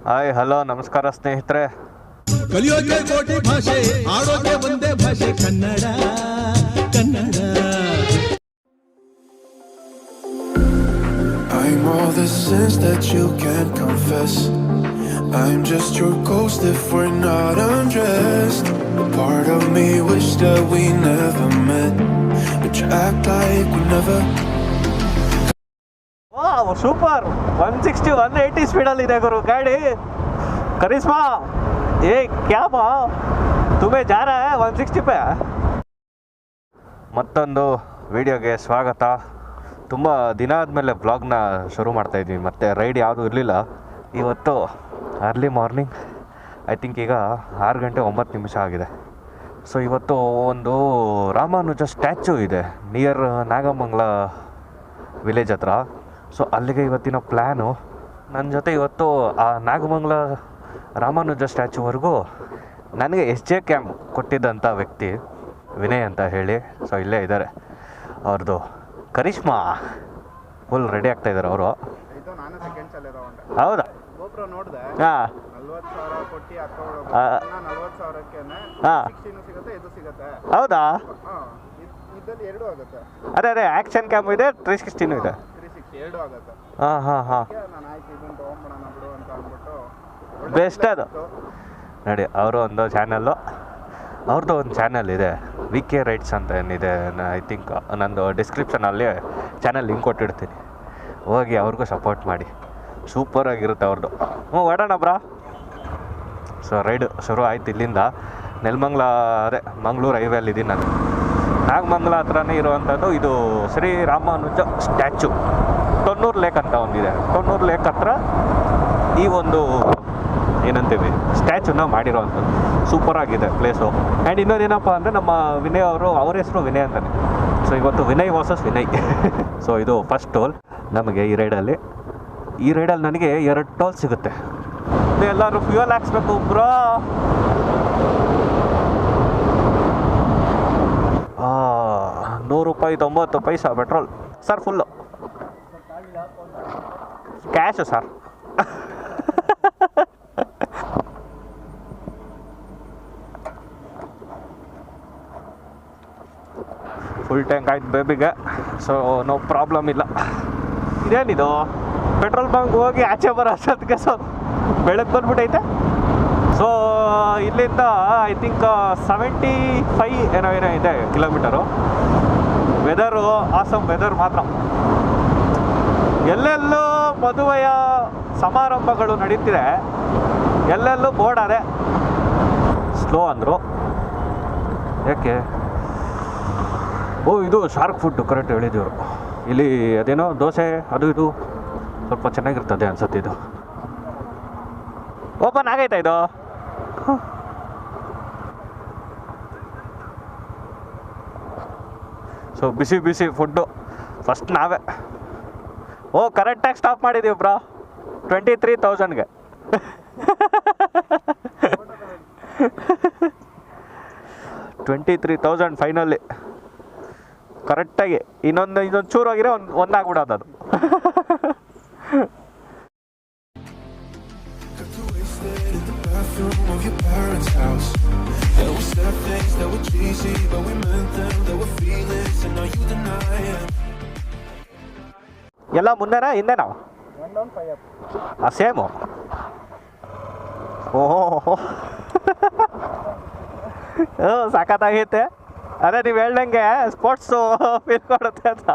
Hi hello ನಮಸ್ಕಾರ ಸ್ನೇಹಿತರೆ. ಕಲಿಯೋಕೆ ಕೋಟಿ ಭಾಷೆ, ಆಡೋಕೆ ಒಂದೇ ಭಾಷೆ Kannada Kannada. I'm all the sins that you can't confess. I'm just your ghost if we're not undressed. A part of me wish that we never met, but you act like we never. Wow super. 160 180 ಸ್ಪೀಡಲ್ಲಿ ಇದೆ ಗುರು ಗಾಡಿ. ಕರಿಸ್ಮಾ ಏ ಕ್ಯಾ ಬಾ ತುಮೇ ಜಾ ರಹಾ high 160 pay. ಮತ್ತೊಂದು ವಿಡಿಯೋಗೆ ಸ್ವಾಗತ. ತುಂಬ ದಿನ ಆದಮೇಲೆ ವ್ಲಾಗ್ನ ಶುರು ಮಾಡ್ತಾಯಿದ್ವಿ. ಮತ್ತು ರೈಡ್ ಯಾವುದೂ ಇರಲಿಲ್ಲ. ಇವತ್ತು ಅರ್ಲಿ ಮಾರ್ನಿಂಗ್ ಐ ಥಿಂಕ್ ಈಗ 6 ಗಂಟೆ 9 ನಿಮಿಷ ಆಗಿದೆ. ಸೊ ಇವತ್ತು ಒಂದು ರಾಮಾನುಜ ಸ್ಟ್ಯಾಚ್ಯೂ ಇದೆ ನಿಯರ್ ನಾಗಮಂಗಲ ವಿಲೇಜ್ ಹತ್ರ. ಸೊ ಅಲ್ಲಿಗೆ ಇವತ್ತಿನ ಪ್ಲ್ಯಾನು. ನನ್ನ ಜೊತೆ ಇವತ್ತು ಆ ನಾಗಮಂಗಲ ರಾಮಾನುಜ ಸ್ಟ್ಯಾಚ್ಯೂವರೆಗೂ ನನಗೆ SJ ಕ್ಯಾಮ್ ಕೊಟ್ಟಿದ್ದಂಥ ವ್ಯಕ್ತಿ ವಿನಯ್ ಅಂತ ಹೇಳಿ. ಸೊ ಇಲ್ಲೇ ಇದ್ದಾರೆ. ಅವ್ರದ್ದು ಕರಿಷ್ಮಾ ಫುಲ್ ರೆಡಿ ಆಗ್ತಾ ಇದ್ದಾರೆ ಅವರು. ಹೌದಾ? ಹಾಂ ಹೌದಾ? ಅದೇ ಅದೇ ಆ್ಯಕ್ಷನ್ ಕ್ಯಾಮ್ ಇದೆ, 360 ಇದೆ. ಹಾಂ ಹಾಂ ಹಾಂ ಬೆಸ್ಟ್ ಅದು ನೋಡಿ. ಅವರು ಒಂದು ಚಾನಲ್ಲು, ಅವ್ರದ್ದು ಒಂದು ಚಾನಲ್ ಇದೆ VK ರೈಡ್ಸ್ ಅಂತ ಏನಿದೆ. ಐ ಥಿಂಕ್ ನಂದು ಡಿಸ್ಕ್ರಿಪ್ಷನಲ್ಲಿ ಚಾನಲ್ ಲಿಂಕ್ ಕೊಟ್ಟಿರ್ತೀನಿ, ಹೋಗಿ ಅವ್ರಿಗೂ ಸಪೋರ್ಟ್ ಮಾಡಿ. ಸೂಪರಾಗಿರುತ್ತೆ ಅವ್ರದ್ದು. ಓಡೋಣ ಬ್ರಾ. ಸೊ ರೈಡ್ ಶುರು ಆಯ್ತು ಇಲ್ಲಿಂದ. ನೆಲಮಂಗಲ ಅದೇ ಮಂಗಳೂರು ಹೈವೇಲಿ ಇದ್ದೀನಿ ನಾನು. ನಾಗಮಂಗಲ ಹತ್ರನೇ ಇರುವಂಥದ್ದು ಇದು ಶ್ರೀ ರಾಮಾನುಜ ಸ್ಟ್ಯಾಚ್ಯೂ. ತೊನ್ನೂರು ಲೇಕ್ ಅಂತ ಒಂದಿದೆ. ತೊನ್ನೂರು ಲೇಕ್ ಹತ್ರ ಈ ಒಂದು ಏನಂತೀವಿ ಸ್ಟ್ಯಾಚ್ಯೂನ ಮಾಡಿರೋವಂಥದ್ದು. ಸೂಪರಾಗಿದೆ ಪ್ಲೇಸು. ಆ್ಯಂಡ್ ಇನ್ನೊಂದೇನಪ್ಪ ಅಂದರೆ ನಮ್ಮ ವಿನಯ್ ಅವ್ರ ಹೆಸರು ವಿನಯ್ ಅಂತಲೇ. ಸೊ ಇವತ್ತು ವಿನಯ್ ವರ್ಸಸ್ ವಿನಯ್. ಸೊ ಇದು ಫಸ್ಟ್ ಟೋಲ್ ನಮಗೆ ಈ ರೈಡಲ್ಲಿ ನನಗೆ 2 ಟೋಲ್ ಸಿಗುತ್ತೆ. ಎಲ್ಲರೂ ಫ್ಯೂಯಲ್ ಹಾಕ್ಸ್ಬೇಕು bro. ₹100.90 petrol sir. Full cash sir. Full tank ಆಯ್ತು ಬೇಬಿಗೆ. ಸೊ ನೋ ಪ್ರಾಬ್ಲಮ್ ಇಲ್ಲ. ಇದೇನಿದು ಪೆಟ್ರೋಲ್ ಬಂಕ್ ಹೋಗಿ ಆಚೆ ಬರೋ ಅಷ್ಟೊತ್ತಿಗೆ ಸೊ ಬೆಳಗ್ಗೆ ಬಂದ್ಬಿಟ್ಟೈತೆ. ಸೊ ಇಲ್ಲಿಂದ ಐ ಥಿಂಕ್ 75 ಏನೋ ಇದೆ ಕಿಲೋಮೀಟರು. ವೆದರು ಆಸಮ್ ವೆದರ್ ಮಾತ್ರ. ಎಲ್ಲೆಲ್ಲೂ ಮದುವೆಯ ಸಮಾರಂಭಗಳು ನಡೀತಿದೆ, ಎಲ್ಲೆಲ್ಲೂ ಬೋರ್ಡ್ ಅದೇ ಸ್ಲೋ ಅಂದರು. ಯಾಕೆ? ಓ ಇದು ಶಾರ್ಕ್ ಫುಡ್ಡು ಕರೆಕ್ಟ್ ಹೇಳಿದೆವರು. ಇಲ್ಲಿ ಅದೇನೋ ದೋಸೆ ಅದು ಇದು ಸ್ವಲ್ಪ ಚೆನ್ನಾಗಿರ್ತದೆ ಅನ್ಸುತ್ತೆ. ಇದು ಓಪನ್ ಆಗೈತಾ ಇದು? ಸೊ ಬಿಸಿ ಬಿಸಿ ಫುಡ್ಡು ಫಸ್ಟ್ ನಾವೇ. ಓ ಕರೆಕ್ಟಾಗಿ ಸ್ಟಾಪ್ ಮಾಡಿದ್ದೀವಿ ಬ್ರಾ 23,000ಗೆ. 23,000 ಫೈನಲ್ಲಿ ಕರೆಕ್ಟಾಗಿ. ಇನ್ನೊಂದು ಚೂರು ಹೋಗಿರೋ ಒಂದಾಗ್ಬಿಡೋದು ಅದು. ಎಲ್ಲ ಮುಂದೆನಾ ಹಿಂದೆನಾ? ಸೇಮು. ಓಹೋ ಸಾಕತ್ತಾಗೈತೆ. ಅದೇ ನೀವು ಹೇಳ್ದಂಗೆ ಸ್ಪೋರ್ಟ್ಸು ಫೀಲ್ ಕೊಡುತ್ತೆ ಅಂತ.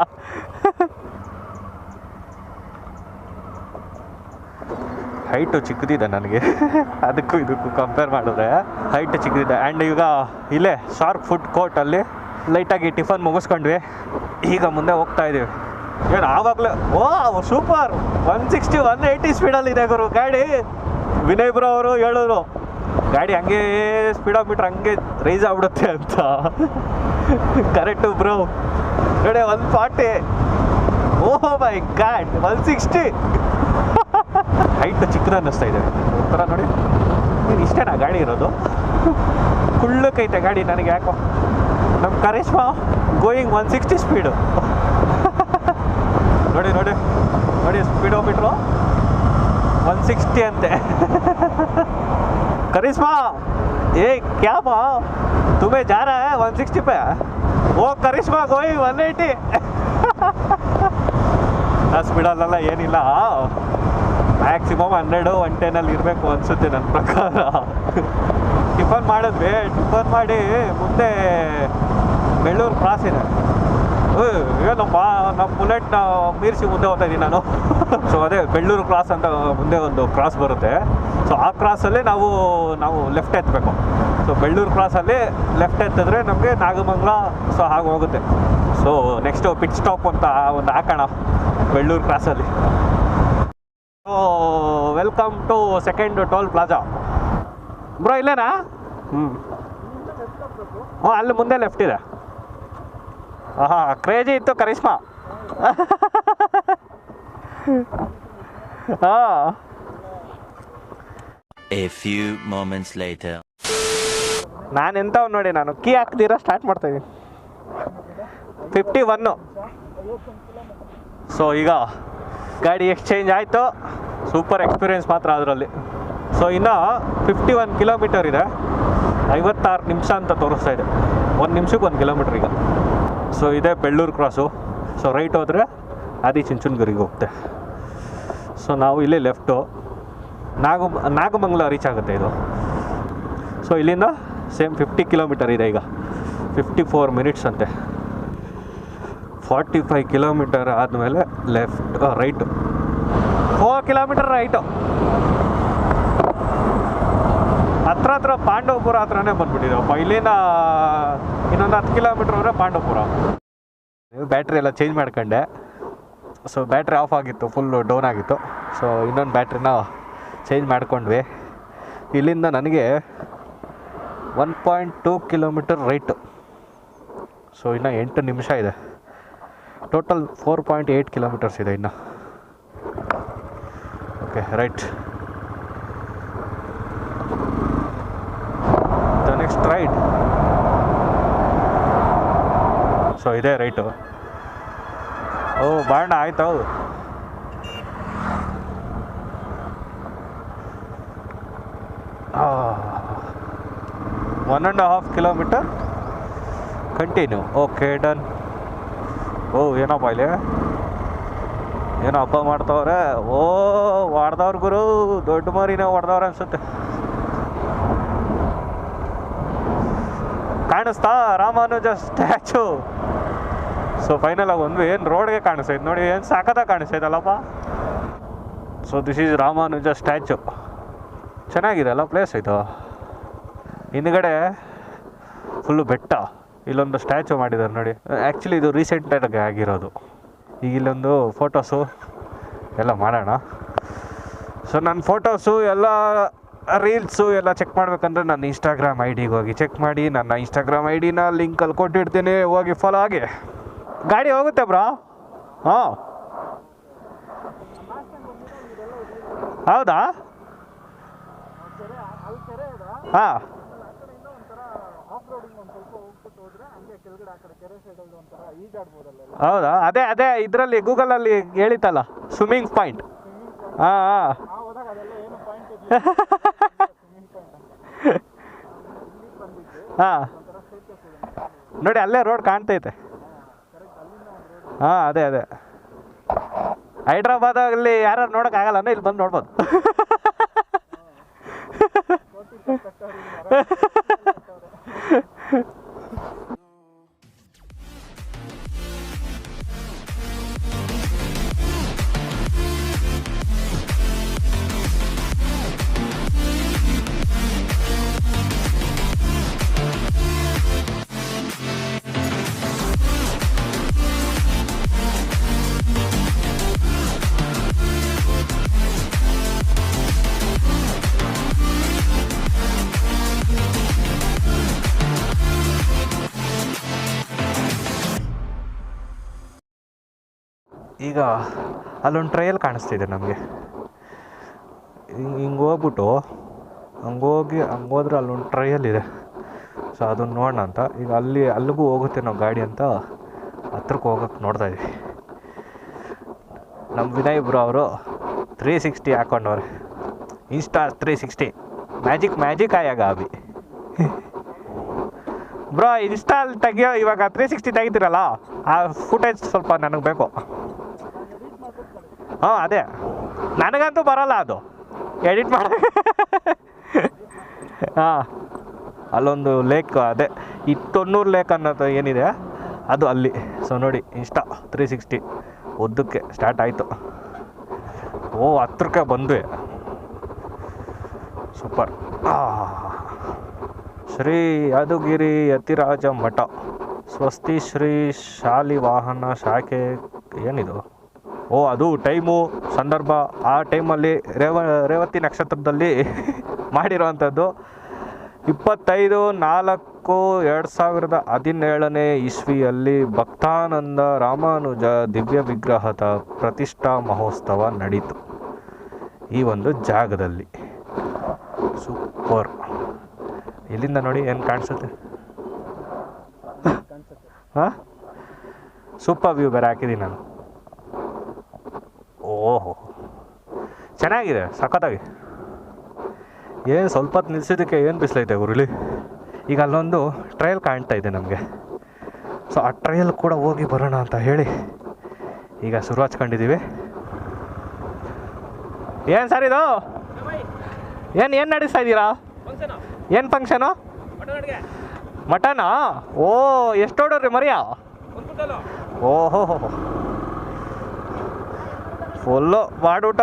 ಹೈಟು ಚಿಕ್ಕದಿದೆ ನನಗೆ, ಅದಕ್ಕೂ ಇದಕ್ಕೂ ಕಂಪೇರ್ ಮಾಡಿದ್ರೆ ಹೈಟ್ ಚಿಕ್ಕದಿದೆ. ಆ್ಯಂಡ್ ಈಗ ಇಲ್ಲೇ ಶಾರ್ಕ್ ಫುಡ್ ಕೋರ್ಟಲ್ಲಿ ಲೈಟಾಗಿ ಟಿಫನ್ ಮುಗಿಸ್ಕೊಂಡ್ವಿ. ಈಗ ಮುಂದೆ ಹೋಗ್ತಾ ಇದ್ದೀವಿ. ಏನು ಆವಾಗಲೇ ಓ ಸೂಪರ್ 160 180 ಸ್ಪೀಡಲ್ಲಿದೆ ಗುರು ಗಾಡಿ. ವಿನಯ್ ಬ್ರೋ ಅವರು ಹೇಳಿದ್ರು ಗಾಡಿ ಹಂಗೆ ಸ್ಪೀಡೋಮೀಟ್ರ್ ಹಂಗೆ ರೈಸ್ ಆಗ್ಬಿಡುತ್ತೆ ಅಂತ. Correct bro. ನೋಡಿ 140. ಓಹೋ ಮೈ ಗಾಡ್ 160. ಹೈಟ್ ಚಿಕ್ಕದ ಅನ್ನಿಸ್ತಾ ಇದೆ ಒಂಥರ. ನೋಡಿ ನೀನು ಇಷ್ಟೇನಾ ಗಾಡಿ ಇರೋದು? ಕುಳ್ಳಕ್ಕೈತೆ ಗಾಡಿ ನನಗೆ ಯಾಕೋ. ನಮ್ಮ ಕರಿಷ್ಮಾ ಗೋಯಿಂಗ್ 160 ಸ್ಪೀಡು. ನೋಡಿ ನೋಡಿ ನೋಡಿ ಸ್ಪೀಡೋಮೀಟ್ರು 160 ಅಂತೆ. करिश्मा ये क्या भाव तुम्हें जा रहा है 160 पे? वो करिश्मा कोई 180. ಸ್ಪೀಡಲ್ಲೆಲ್ಲ ಏನಿಲ್ಲ, ಮ್ಯಾಕ್ಸಿಮಮ್ 100 110 ಇರಬೇಕು ಅನಿಸುತ್ತೆ ನನ್ನ ಪ್ರಕಾರ. ಟಿಫನ್ ಮಾಡಿದ್ವಿ, ಟಿಫನ್ ಮಾಡಿ ಮುಂದೆ ಬೆಳ್ಳೂರು ಕ್ರಾಸ್ ಇದೆ. ಏನಪ್ಪ ನಮ್ಮ ಬುಲೆಟ್ನ ಮೀರಿಸಿ ಮುಂದೆ ಹೋಗ್ತಾ ಇದ್ದೀನಿ ನಾನು. ಸೊ ಅದೇ ಬೆಳ್ಳೂರು ಕ್ರಾಸ್ ಅಂತ ಮುಂದೆ ಒಂದು ಕ್ರಾಸ್ ಬರುತ್ತೆ. ಸೊ ಆ ಕ್ರಾಸಲ್ಲಿ ನಾವು ಲೆಫ್ಟ್ ಎತ್ತಬೇಕು. ಸೊ ಬೆಳ್ಳೂರು ಕ್ರಾಸಲ್ಲಿ ಲೆಫ್ಟ್ ಎತ್ತಿದ್ರೆ ನಮಗೆ ನಾಗಮಂಗಲ ಸೊ ಹಾಗೆ ಹೋಗುತ್ತೆ. ಸೊ ನೆಕ್ಸ್ಟು ಪಿಟ್ ಸ್ಟಾಪ್ ಅಂತ ಒಂದು ಹಾಕೋಣ ಬೆಳ್ಳೂರು ಕ್ರಾಸಲ್ಲಿ. So welcome to second toll plaza. Bro ಇಲ್ಲೇನಾ? ಅಲ್ಲಿ ಮುಂದೆ ಲೆಫ್ಟ್ ಇದೆ. ಕ್ರೇಜಿ ಇತ್ತು Karishma. A few moments later. ನಾನು ಎಂಥವ್ ನೋಡಿ, ನಾನು ಕೀ ಹಾಕ್ದಿರ ಸ್ಟಾರ್ಟ್ ಮಾಡ್ತಾಯಿದ್ದೀನಿ. 51. ಸೊ ಈಗ ಗಾಡಿ ಎಕ್ಸ್ಚೇಂಜ್ ಆಯಿತು. ಸೂಪರ್ ಎಕ್ಸ್ಪೀರಿಯೆನ್ಸ್ ಮಾತ್ರ ಅದರಲ್ಲಿ. ಸೊ ಇನ್ನು 51 ಕಿಲೋಮೀಟರ್ ಇದೆ. 56 ನಿಮಿಷ ಅಂತ ತೋರಿಸ್ತಾ ಇದೆ. 1 ನಿಮಿಷಕ್ಕೆ 1 ಕಿಲೋಮೀಟ್ರ್ ಈಗ. ಸೊ ಇದೇ ಬೆಳ್ಳೂರು ಕ್ರಾಸು. ಸೊ ರೈಟ್ ಹೋದರೆ ಆದಿಚುಂಚನಗಿರಿಗೆ ಹೋಗುತ್ತೆ. ಸೊ ನಾವು ಇಲ್ಲೇ ಲೆಫ್ಟು ನಾಗಮಂಗಲ ರೀಚ್ ಆಗುತ್ತೆ ಇದು. ಸೊ ಇಲ್ಲಿಂದ ಸೇಮ್ 50 ಕಿಲೋಮೀಟರ್ ಇದೆ ಈಗ. 54 ಮಿನಿಟ್ಸ್ ಅಂತೆ. 45 ಕಿಲೋಮೀಟರ್ ಆದಮೇಲೆ ರೈಟು, 4 ಕಿಲೋಮೀಟರ್ ರೈಟು. ಹತ್ರ ಪಾಂಡವಪುರ ಹತ್ರನೇ ಬಂದ್ಬಿಟ್ಟಿದ್ದೆವಪ್ಪ. ಇಲ್ಲಿಂದ ಇನ್ನೊಂದು 10 ಕಿಲೋಮೀಟ್ರ್ ಹೋದರೆ ಪಾಂಡವಪುರ. ಬ್ಯಾಟ್ರಿ ಎಲ್ಲ ಚೇಂಜ್ ಮಾಡ್ಕೊಂಡೆ. ಸೊ ಬ್ಯಾಟ್ರಿ ಆಫ್ ಆಗಿತ್ತು, ಫುಲ್ಲು ಡೌನ್ ಆಗಿತ್ತು. ಸೊ ಇನ್ನೊಂದು ಬ್ಯಾಟ್ರಿನ ಚೇಂಜ್ ಮಾಡ್ಕೊಂಡ್ವಿ. ಇಲ್ಲಿಂದ ನನಗೆ 1.2 ಕಿಲೋಮೀಟರ್ ರೈಟು. ಸೊ ಇನ್ನು 8 ನಿಮಿಷ ಇದೆ. ಟೋಟಲ್ 4.8 ಕಿಲೋಮೀಟರ್ಸ್ ಇದೆ ಇನ್ನು. Okay right. The next right. So ಇದೇ ರೈಟು. ಓ ಬಾಣ ಆಯ್ತು. 1.5 ಕಿಲೋಮೀಟರ್ ಕಂಟಿನ್ಯೂ. Okay done. ಓ ಏನಪ್ಪ ಇಲ್ಲಿ ಏನೋ ಹಬ್ಬ ಮಾಡ್ತವ್ರೆ. ಓ ಹೊಡೆದವ್ರ ಗುರು, ದೊಡ್ಡ ಮರಿನೇ ಹೊಡೆದವ್ರೆ ಅನ್ಸುತ್ತೆ. ಕಾಣಿಸ್ತಾ ರಾಮಾನುಜ ಸ್ಟ್ಯಾಚು. ಸೊ ಫೈನಲ್ ಆಗಿ ಒಂದು ಏನು ರೋಡ್ಗೆ ಕಾಣಿಸ್ತೈತೆ ನೋಡಿ, ಏನು ಸಾಕತ್ತಾಗಿ ಕಾಣಿಸ್ತೈತಲ್ಲಪ್ಪ. So this is Ramanuja statue. ಚೆನ್ನಾಗಿದೆ ಅಲ್ಲ ಪ್ಲೇಸ್ ಇದು. ಹಿಂದ್ಗಡೆ ಫುಲ್ಲು ಬೆಟ್ಟ, ಇಲ್ಲೊಂದು ಸ್ಟ್ಯಾಚು ಮಾಡಿದ್ದಾರೆ ನೋಡಿ. ಆ್ಯಕ್ಚುಲಿ ಇದು ರೀಸೆಂಟಾಗಿ ಆಗಿರೋದು. ಈಗ ಇಲ್ಲೊಂದು ಫೋಟೋಸು ಎಲ್ಲ ಮಾಡೋಣ. ಸೊ ನನ್ನ ಫೋಟೋಸು ಎಲ್ಲ ರೀಲ್ಸು ಎಲ್ಲ ಚೆಕ್ ಮಾಡ್ಬೇಕಂದ್ರೆ ನನ್ನ ಇನ್ಸ್ಟಾಗ್ರಾಮ್ ಐಡಿಗೆ ಹೋಗಿ ಚೆಕ್ ಮಾಡಿ. ನನ್ನ ಇನ್ಸ್ಟಾಗ್ರಾಮ್ ಐಡಿನ ಲಿಂಕಲ್ಲಿ ಕೊಟ್ಟಿರ್ತೀನಿ, ಹೋಗಿ ಫಾಲೋ ಆಗಿ. ಗಾಡಿ ಹೋಗುತ್ತೆ ಬ್ರೋ. ಹಾಂ ಹೌದಾ? ಹಾಂ ಹೌದಾ? ಅದೇ ಇದರಲ್ಲಿ ಗೂಗಲಲ್ಲಿ ಹೇಳಿತಲ್ಲ ಸ್ವಿಮ್ಮಿಂಗ್ ಪಾಯಿಂಟ್. ಹಾಂ ಹಾಂ ಹಾಂ ನೋಡಿ ಅಲ್ಲೇ ರೋಡ್ ಕಾಣ್ತೈತೆ. ಹಾಂ ಅದೇ ಹೈದ್ರಾಬಾದಲ್ಲಿ ಯಾರು ನೋಡೋಕ್ಕಾಗಲ್ಲ ಅಂದರೆ ಇಲ್ಲಿ ಬಂದು ನೋಡ್ಬೋದು. ಈಗ ಅಲ್ಲೊಂದು ಟ್ರಯಲ್ ಕಾಣಿಸ್ತಿದೆ ನಮಗೆ. ಹಿಂಗೆ ಹೋಗ್ಬಿಟ್ಟು ಹಂಗೋದ್ರೆ ಅಲ್ಲೊಂದು ಟ್ರಯಲ್ ಇದೆ. ಸೊ ಅದನ್ನು ನೋಡೋಣ ಅಂತ. ಈಗ ಅಲ್ಲಿಗೂ ಹೋಗುತ್ತೆ ನಾವು ಗಾಡಿ ಅಂತ ಹತ್ರಕ್ಕೆ ಹೋಗೋಕ್ಕೆ ನೋಡ್ತಾಯಿದ್ವಿ. ನಮ್ಮ ವಿನಯ್ ಬ್ರೋ ಅವರು 360 ಹಾಕೊಂಡವ್ರೆ. ಇನ್ಸ್ಟಾ 360 ಮ್ಯಾಜಿಕ್ ಆಯಾಗ ಅಭಿ ಬ್ರೋ. ಇನ್ಸ್ಟಾಲ್ ತೆಗಿಯೋ ಇವಾಗ 360 ತೆಗಿತೀರಲ್ಲ, ಆ ಫುಟೇಜ್ ಸ್ವಲ್ಪ ನನಗೆ ಬೇಕು. ಹಾಂ ಅದೇ, ನನಗಂತೂ ಬರೋಲ್ಲ ಅದು ಎಡಿಟ್ ಮಾಡ. ಹಾಂ, ಅಲ್ಲೊಂದು ಲೇಕ್, ಅದೇ ಈ ತೊನ್ನೂರು ಲೇಕ್ ಅನ್ನೋದು ಏನಿದೆ ಅದು ಅಲ್ಲಿ. ಸೊ ನೋಡಿ, ಇನ್ಸ್ಟಾ 360 ಉದ್ದಕ್ಕೆ ಸ್ಟಾರ್ಟ್ ಆಯಿತು. ಓ, ಹತ್ರಕ್ಕೆ ಬಂದ್ವಿ. ಸೂಪರ್. ಶ್ರೀ ಯಾದಗಿರಿ ಯತಿರಾಜ ಮಠ, ಸ್ವಸ್ತಿ ಶ್ರೀ ಶಾಲಿವಾಹನ ಶಾಖೆ. ಏನಿದು? ಓ, ಅದು ಟೈಮು ಸಂದರ್ಭ ಆ ಟೈಮಲ್ಲಿ ರೇವತಿ ನಕ್ಷತ್ರದಲ್ಲಿ ಮಾಡಿರೋವಂಥದ್ದು. 25/4/2017 ಇಸ್ವಿಯಲ್ಲಿ ಭಕ್ತಾನಂದ ರಾಮಾನುಜ ದಿವ್ಯ ವಿಗ್ರಹದ ಪ್ರತಿಷ್ಠಾ ಮಹೋತ್ಸವ ನಡೀತು ಈ ಒಂದು ಜಾಗದಲ್ಲಿ. ಸೂಪರ್. ಇಲ್ಲಿಂದ ನೋಡಿ ಏನು ಕಾಣಿಸುತ್ತೆ. ಹಾಂ, ಸೂಪರ್ ವ್ಯೂ ಬೇರೆ ಹಾಕಿದ್ದೀನಿ ನಾನು. ಓಹೋ, ಚೆನ್ನಾಗಿದೆ, ಸಖತ್ತಾಗಿ. ಏನು ಸ್ವಲ್ಪ ಹೊತ್ತು ನಿಲ್ಸಿದ್ದಕ್ಕೆ ಏನು ಬಿಸಿಲೈತೆ ಗುರುಳಿ. ಈಗ ಅಲ್ಲೊಂದು ಟ್ರಯಲ್ ಕಾಣ್ತಾ ಇದೆ ನಮಗೆ. ಸೊ ಆ ಟ್ರಯಲ್ ಕೂಡ ಹೋಗಿ ಬರೋಣ ಅಂತ ಹೇಳಿ ಈಗ ಶುರು ಹಚ್ಕೊಂಡಿದ್ದೀವಿ. ಏನು ಸರ್ ಇದು? ಏನು ನಡೆಸ್ತಾ ಇದ್ದೀರಾ? ಏನು ಫಂಕ್ಷನು? ಮಟನಾ? ಓ, ಎಷ್ಟು ಹೊಡೋರಿ ಮರಿಯಾ? ಓಹೋ, full ಬಾಡೂಟ.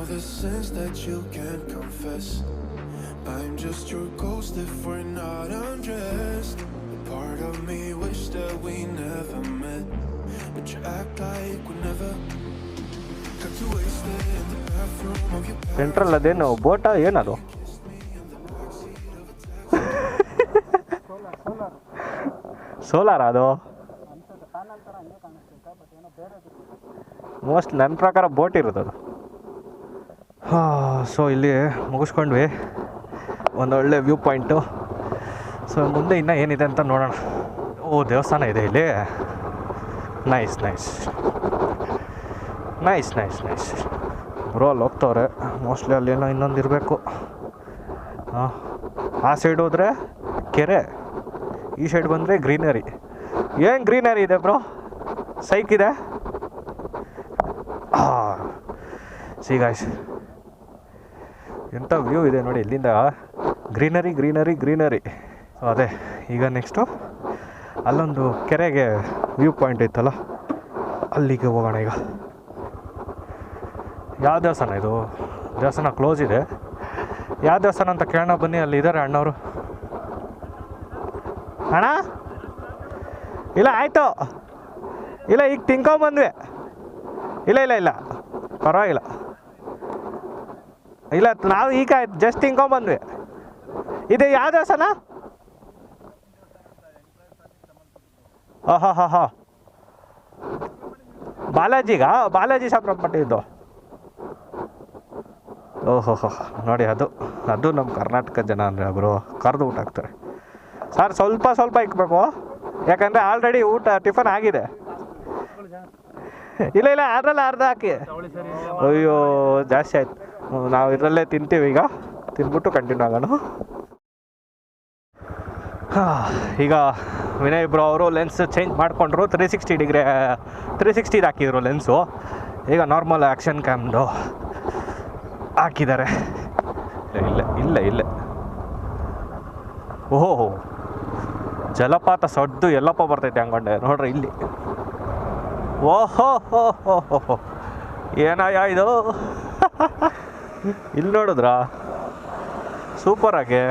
The sins that you can't confess. I'm just your ghost if we're not undressed. A part of me wish that we never met, but you act like we never got too wasted in the bathroom of your past. Central ಅದೇನು ಬೋಟ ಏನದು? Solar ಅದು most ನನ್ನ ಪ್ರಕಾರ boat ಇರೋದು. So ಇಲ್ಲಿ ಮುಗಿಸ್ಕೊಂಡ್ವಿ, ಒಂದೊಳ್ಳೆ view point. So ಮುಂದೆ ಇನ್ನೂ ಏನಿದೆ ಅಂತ ನೋಡೋಣ. ಓ, ದೇವಸ್ಥಾನ ಇದೆ ಇಲ್ಲಿ. ನೈಸ್. ಬ್ರೋ ಅಲ್ಲಿ ಹೋಗ್ತವ್ರೆ. ಮೋಸ್ಟ್ಲಿ ಅಲ್ಲೇನೋ ಇನ್ನೊಂದು ಇರಬೇಕು. ಹಾಂ, ಆ ಸೈಡ್ ಹೋದರೆ ಕೆರೆ, ಈ ಸೈಡ್ ಬಂದರೆ ಗ್ರೀನರಿ. ಏನು ಗ್ರೀನರಿ ಇದೆ ಬ್ರೋ, ಸೈಕ್ ಇದೆ. ಸಿ ಗಾಯ್ಸ್, ಎಂಥ ವ್ಯೂ ಇದೆ ನೋಡಿ ಇಲ್ಲಿಂದ. ಗ್ರೀನರಿ. ಸೊ ಅದೇ ಈಗ ನೆಕ್ಸ್ಟು ಅಲ್ಲೊಂದು ಕೆರೆಗೆ ವ್ಯೂ ಪಾಯಿಂಟ್ ಇತ್ತಲ್ಲ, ಅಲ್ಲಿಗೆ ಹೋಗೋಣ ಈಗ. ಯಾವ ದೇವಸ್ಥಾನ ಇದು? ದೇವಸ್ಥಾನ ಕ್ಲೋಸ್ ಇದೆ. ಯಾವ ದೇವಸ್ಥಾನ ಅಂತ ಕೇಳೋಣ ಬನ್ನಿ. ಅಲ್ಲಿ ಇದ್ದಾರೆ ಅಣ್ಣವರು. ಅಣ್ಣ ಇಲ್ಲ, ಆಯಿತು, ಇಲ್ಲ ಈಗ ತಿನ್ಕೊಂಬಂದ್ವಿ. ಇಲ್ಲ ಪರವಾಗಿಲ್ಲ. ಇಲ್ಲ, ನಾವು ಈಗ ಜಸ್ಟ್ ತಿನ್ಕೊಂಬಂದ್ವಿ. ಇದು ಯಾವ ದೇವಸ್ಥಾನ? ಹಾಂ, ಬಾಲಾಜಿ ಸಂಪ್ರಪಟ್ಟಿದ್ದು. ಓಹೋ, ನೋಡಿ ಅದು ನಮ್ಮ ಕರ್ನಾಟಕ ಜನ ಅಂದರೆ ಅವರು ಕರೆದು ಊಟ ಹಾಕ್ತಾರೆ. ಸರ್ ಸ್ವಲ್ಪ ಇಕ್ಬೇಕು, ಯಾಕಂದರೆ ಆಲ್ರೆಡಿ ಟಿಫನ್ ಆಗಿದೆ. ಇಲ್ಲ ಅದರಲ್ಲಿ ಅರ್ಧ ಹಾಕಿ. ಅಯ್ಯೋ, ಜಾಸ್ತಿ ಆಯ್ತು. ನಾವು ಇದರಲ್ಲೇ ತಿಂತೀವಿ. ಈಗ ತಿಂದ್ಬಿಟ್ಟು ಕಂಟಿನ್ಯೂ ಆಗೋಣ. ಈಗ ವಿನಯ್ ಬ್ರೋ ಅವರು ಲೆನ್ಸ್ ಚೇಂಜ್ ಮಾಡಿಕೊಂಡ್ರು. 360 ಹಾಕಿದ್ರು ಲೆನ್ಸು. ಈಗ ನಾರ್ಮಲ್ ಆ್ಯಕ್ಷನ್ ಕ್ಯಾಮ್ದು ಹಾಕಿದ್ದಾರೆ. ಇಲ್ಲ ಓಹೋ, ಜಲಪಾತ ಸಡ್ದು ಎಲ್ಲಪ್ಪ ಬರ್ತೈತೆ ಹಂಗೊಂಡೆ ನೋಡ್ರಿ ಇಲ್ಲಿ. ಓಹೋ, ಏನಯ್ಯ ಇದು? ಇಲ್ಲಿ ನೋಡಿದ್ರಾ ಸೂಪರಾಗಿ.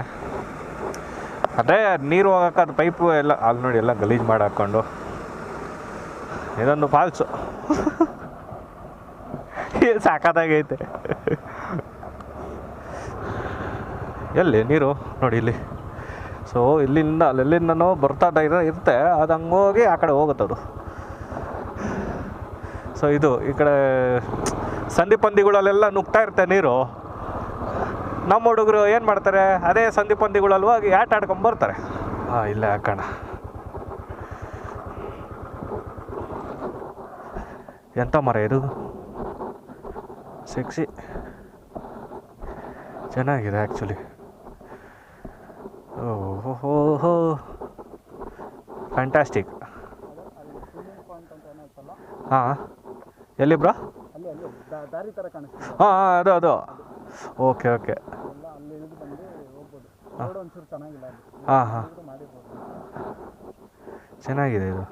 ಅದೇ ನೀರು ಹೋಗೋಕೆ ಅದು ಪೈಪು ಎಲ್ಲ ಅಲ್ಲಿ ನೋಡಿ ಎಲ್ಲ ಗಲೀಜು ಮಾಡಿ ಹಾಕ್ಕೊಂಡು. ಇದೊಂದು ಫಾಲ್ಸು ಸಾಕಾದಾಗೈತೆ. ಎಲ್ಲಿ ನೀರು ನೋಡಿ ಇಲ್ಲಿ. ಸೊ ಇಲ್ಲಿಂದ ಅಲ್ಲೆಲ್ಲಿಂದನೋ ಬರ್ತಾ ಇರುತ್ತೆ, ಅದು ಹಂಗೋಗಿ ಆ ಕಡೆ ಹೋಗುತ್ತದು. ಸೊ ಇದು ಈ ಕಡೆ ಸಂಧಿ ಪಂದಿಗಳಲ್ಲೆಲ್ಲ ನುಗ್ತಾ ಇರುತ್ತೆ ನೀರು. ನಮ್ಮ ಹುಡುಗರು ಏನು ಮಾಡ್ತಾರೆ, ಅದೇ ಸಂಧಿ ಪಂದಿಗಳಲ್ಲಿ ಹೋಗಿ ಆಟ ಆಡ್ಕೊಂಬರ್ತಾರೆ. ಇಲ್ಲೇ ಹಾಕೋಣ. ಎಂಥ ಮರ ಇದು, ಸೆಕ್ಸಿ ಚೆನ್ನಾಗಿದೆ ಆ್ಯಕ್ಚುಲಿ. ಓಹೋ ಫ್ಯಾಂಟಾಸ್ಟಿಕ್. ಹಾಂ ಎಲ್ಲಿ ಬ್ರಾ? ಹಾಂ ಅದು ಓಕೆ ಹಾಂ ಚೆನ್ನಾಗಿದೆ ಇದು.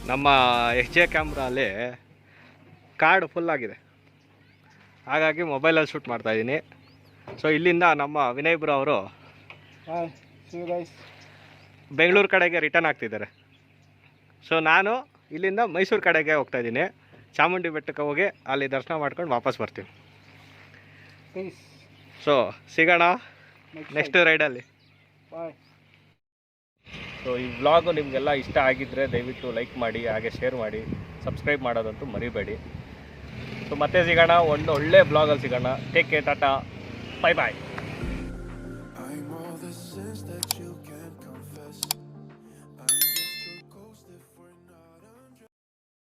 ನಮ್ಮ HJ ಕ್ಯಾಮ್ರಲ್ಲಿ ಕಾರ್ಡ್ ಫುಲ್ಲಾಗಿದೆ, ಹಾಗಾಗಿ ಮೊಬೈಲಲ್ಲಿ ಶೂಟ್ ಮಾಡ್ತಾಯಿದ್ದೀನಿ. ಸೊ ಇಲ್ಲಿಂದ ನಮ್ಮ ವಿನಯ್ ಬ್ರೋ ಅವರು ಬೆಂಗಳೂರು ಕಡೆಗೆ ರಿಟರ್ನ್ ಆಗ್ತಿದ್ದಾರೆ. ಸೊ ನಾನು ಇಲ್ಲಿಂದ ಮೈಸೂರು ಕಡೆಗೆ ಹೋಗ್ತಾಯಿದ್ದೀನಿ. ಚಾಮುಂಡಿ ಬೆಟ್ಟಕ್ಕೆ ಹೋಗಿ ಅಲ್ಲಿ ದರ್ಶನ ಮಾಡ್ಕೊಂಡು ವಾಪಸ್ ಬರ್ತೀವಿ. ಸೊ ಸಿಗೋಣ ನೆಕ್ಸ್ಟ್ ರೈಡಲ್ಲಿ. ಸೊ ಈ ವ್ಲಾಗು ನಿಮಗೆಲ್ಲ ಇಷ್ಟ ಆಗಿದ್ದರೆ ದಯವಿಟ್ಟು ಲೈಕ್ ಮಾಡಿ, ಹಾಗೆ ಶೇರ್ ಮಾಡಿ, ಸಬ್ಸ್ಕ್ರೈಬ್ ಮಾಡೋದಂತೂ ಮರಿಬೇಡಿ. ಸೊ ಮತ್ತೆ ಸಿಗೋಣ, ಒಂದು ಒಳ್ಳೆ ಬ್ಲಾಗಲ್ಲಿ ಸಿಗೋಣ. ಟೇಕ್ ಕೇರ್, ಟಾಟಾ, ಬಾಯ್ ಬಾಯ್.